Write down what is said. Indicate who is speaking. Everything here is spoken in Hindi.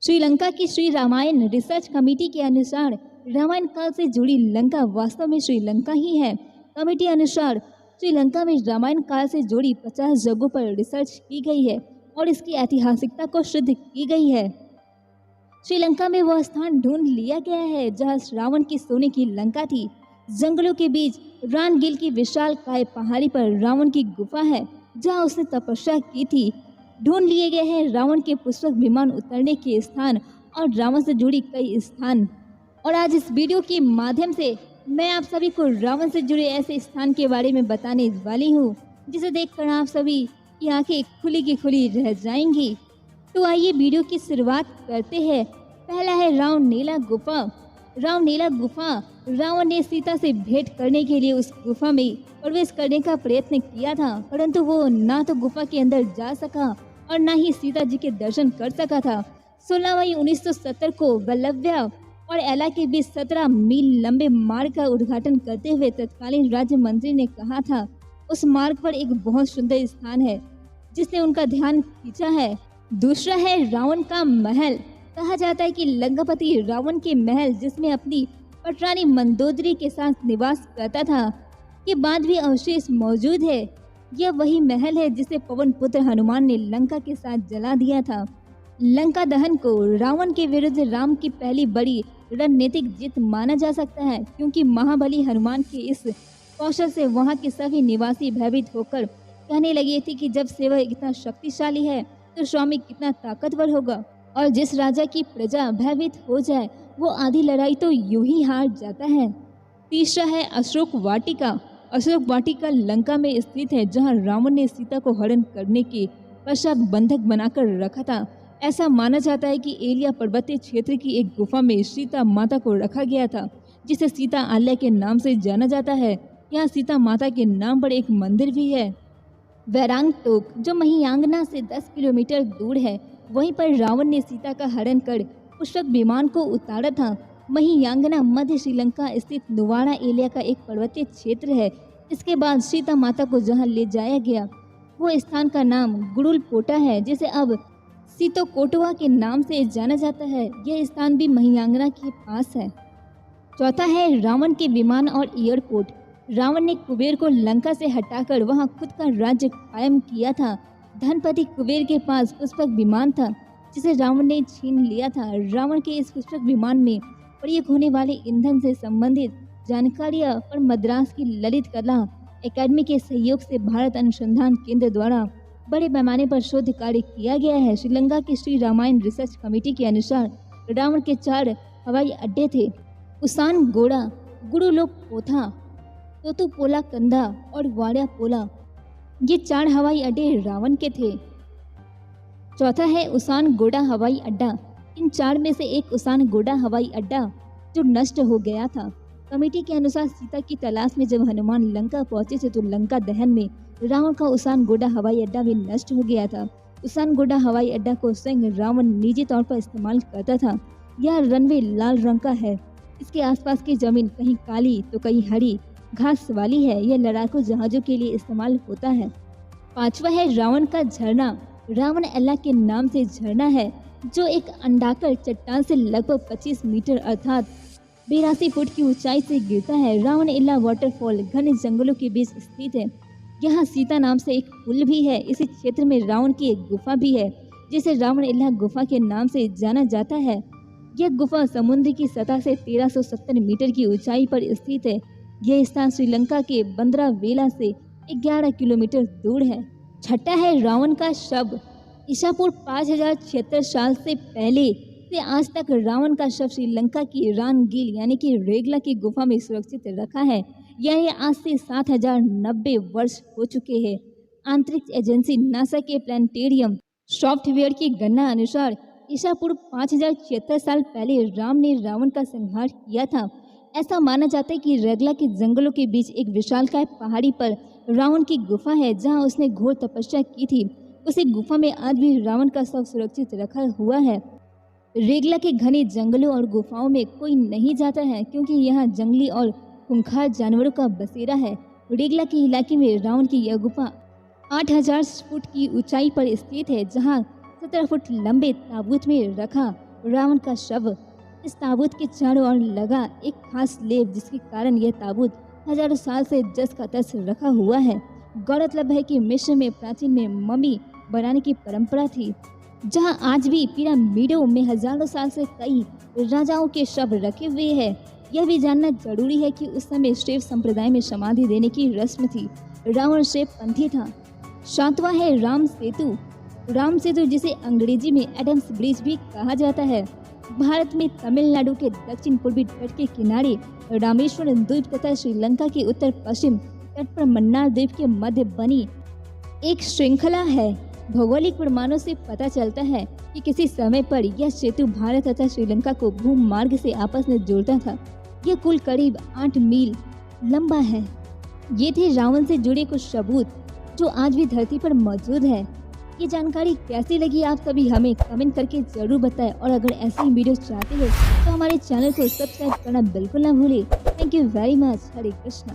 Speaker 1: श्रीलंका की श्री रामायण रिसर्च कमेटी के अनुसार रामायण काल से जुड़ी लंका वास्तव में श्रीलंका ही है। कमेटी अनुसार श्रीलंका में रामायण काल से जुड़ी 50 जगहों पर रिसर्च की गई है और इसकी ऐतिहासिकता को सिद्ध की गई है। श्रीलंका में वह स्थान ढूंढ लिया गया है जहां रावण की सोने की लंका थी। जंगलों के बीच रानगिल की विशाल काय पहाड़ी पर रावण की गुफा है जहां उसने तपस्या की थी। ढूंढ लिए गए हैं रावण के पुष्पक विमान उतरने के स्थान और रावण से जुड़ी कई स्थान। और आज इस वीडियो के माध्यम से मैं आप सभी को रावण से जुड़े ऐसे स्थान के बारे में बताने वाली हूँ जिसे देखकर आप सभी की आंखें खुली की खुली रह जाएंगी। तो आइए वीडियो की शुरुआत करते हैं। पहला है रावणेला गुफा। रावणेला गुफा रावण ने सीता से भेंट करने के लिए उस गुफा में प्रवेश करने का प्रयत्न किया था, परंतु वो ना तो गुफा के अंदर जा सका और ना ही सीता जी के दर्शन कर सका था। 16 मई 1970 को वल्लभ्या और एला के बीच 17 मील लंबे मार्ग का उद्घाटन करते हुए तत्कालीन राज्य मंत्री ने कहा था उस मार्ग पर एक बहुत सुंदर स्थान है जिसने उनका ध्यान खींचा है। दूसरा है रावण का महल। कहा जाता है कि लंकापति रावण के महल जिसमें अपनी पटरानी मंदोदरी के साथ निवास करता था के बाद भी अवशेष मौजूद है। यह वही महल है जिसे पवन पुत्र हनुमान ने लंका के साथ जला दिया था। लंका दहन को रावण के विरुद्ध राम की पहली बड़ी रणनीतिक जीत माना जा सकता है, क्योंकि महाबली हनुमान के इस कौशल से वहां के सभी निवासी भयभीत होकर कहने लगे थे कि जब सेवक इतना शक्तिशाली है तो स्वामी कितना ताकतवर होगा, और जिस राजा की प्रजा भयभीत हो जाए वो आधी लड़ाई तो यूं ही हार जाता है। तीसरा है अशोक वाटिका। अशोक वाटिका लंका में स्थित है जहां रावण ने सीता को हरण करने के पश्चात बंधक बनाकर रखा था। ऐसा माना जाता है कि एलिया पर्वतीय क्षेत्र की एक गुफा में सीता माता को रखा गया था जिसे सीता आलय के नाम से जाना जाता है। यहाँ सीता माता के नाम पर एक मंदिर भी है। वैरांग टोक जो महियांगना से 10 किलोमीटर दूर है, वहीं पर रावण ने सीता का हरण कर पुष्पक विमान को उतारा था। महियांगना मध्य श्रीलंका स्थित नुवाड़ा एलिया का एक पर्वतीय क्षेत्र है। इसके बाद सीता माता को जहां ले जाया गया वो स्थान का नाम गुरुलपोटा है जिसे अब सीतोकोटवा के नाम से जाना जाता है। यह स्थान भी महियांगना के पास है। चौथा है रावण के विमान और एयरपोर्ट। रावण ने कुबेर को लंका से हटाकर वहां खुद का राज्य कायम किया था। धनपति कुबेर के पास पुष्पक विमान था जिसे रावण ने छीन लिया था। रावण के इस पुष्पक विमान में प्रयोग होने वाले ईंधन से संबंधित जानकारियां पर मद्रास की ललित कला एकेडमी के सहयोग से भारत अनुसंधान केंद्र द्वारा बड़े पैमाने पर शोध कार्य किया गया है। श्रीलंका की श्री रामायण रिसर्च कमेटी के अनुसार रावण के 4 हवाई अड्डे थे: उसान गोड़ा, गुरुलोक पोथा, तोतुपोला कंधा और वाड़िया पोला। ये 4 हवाई अड्डे रावण के थे। चौथा है उसान गोड़ा हवाई अड्डा। इन 4 में से एक उसान गोड़ा हवाई अड्डा जो नष्ट हो गया था। कमेटी के अनुसार सीता की तलाश में जब हनुमान लंका पहुंचे थे तो लंका दहन में रावण का उसान गोड़ा हवाई अड्डा भी नष्ट हो गया था। उसान गोड़ा हवाई अड्डा को स्वयं रावण निजी तौर पर इस्तेमाल करता था। यह रनवे लाल रंग का है। इसके आसपास की जमीन कहीं काली तो कहीं हरी घास वाली है। यह लड़ाकू जहाजों के लिए इस्तेमाल होता है। पांचवा है रावण का झरना। रावण एला के नाम से झरना है जो एक अंडाकार चट्टान से लगभग 25 मीटर अर्थात 82 फुट की ऊंचाई से गिरता है। रावण एला वाटरफॉल घने जंगलों के बीच स्थित है। यहाँ सीता नाम से एक पुल भी है। इसी क्षेत्र में रावण की एक गुफा भी है जिसे रावण एला गुफा के नाम से जाना जाता है। यह गुफा समुद्र की सतह से 1370 मीटर की ऊंचाई पर स्थित है। यह स्थान श्रीलंका के बंद्रावेला से 11 किलोमीटर दूर है। छठा है रावण का शव। ईसापुर 5076 साल से पहले से आज तक रावण का शव श्रीलंका की रानगिल यानी कि रेगला की गुफा में सुरक्षित रखा है। यह आज से 7090 वर्ष हो चुके हैं। अंतरिक्ष एजेंसी नासा के प्लानिटेरियम सॉफ्टवेयर की गणना अनुसार ईसापुर 5076 साल पहले राम ने रावण का संहार किया था। ऐसा माना जाता है कि रेगला के जंगलों के बीच एक विशालकाय पहाड़ी पर रावण की गुफा है जहां उसने घोर तपस्या की थी। उसी गुफा में आज भी रावण का शव सुरक्षित रखा हुआ है। रेगला के घने जंगलों और गुफाओं में कोई नहीं जाता है क्योंकि यहाँ जंगली और खूंखार जानवरों का बसेरा है। रेगला के इलाके में रावण की यह गुफा 8000 फुट की ऊंचाई पर स्थित है जहाँ 17 फुट लंबे ताबूत में रखा रावण का शव। इस ताबूत के चारों ओर लगा एक खास लेप, जिसके कारण यह ताबूत हजारों साल से जस का तस रखा हुआ है। गौरतलब है कि मिस्र में प्राचीन में मम्मी बनाने की परंपरा थी, जहां आज भी पिरामिडों में हजारों साल से कई राजाओं के शव रखे हुए हैं। यह भी जानना जरूरी है कि उस समय शैव संप्रदाय में समाधि देने की रस्म थी। रावण शैव पंथी था। सातवां है राम सेतु। राम सेतु, जिसे अंग्रेजी में एडम्स ब्रिज भी कहा जाता है, भारत में तमिलनाडु के दक्षिण पूर्वी तट के किनारे रामेश्वर द्वीप तथा श्रीलंका के उत्तर पश्चिम तट पर मन्नार द्वीप के मध्य बनी एक श्रृंखला है। भौगोलिक प्रमाणों से पता चलता है कि किसी समय पर यह सेतु भारत तथा श्रीलंका को भूमार्ग से आपस में जोड़ता था। यह कुल करीब 8 मील लंबा है। ये थे रावण से जुड़े कुछ सबूत जो आज भी धरती पर मौजूद है। ये जानकारी कैसी लगी आप सभी हमें कमेंट करके जरूर बताएं, और अगर ऐसी वीडियो चाहते हो तो हमारे चैनल को सब्सक्राइब करना बिल्कुल ना भूलें। Thank you very much. Hare Krishna.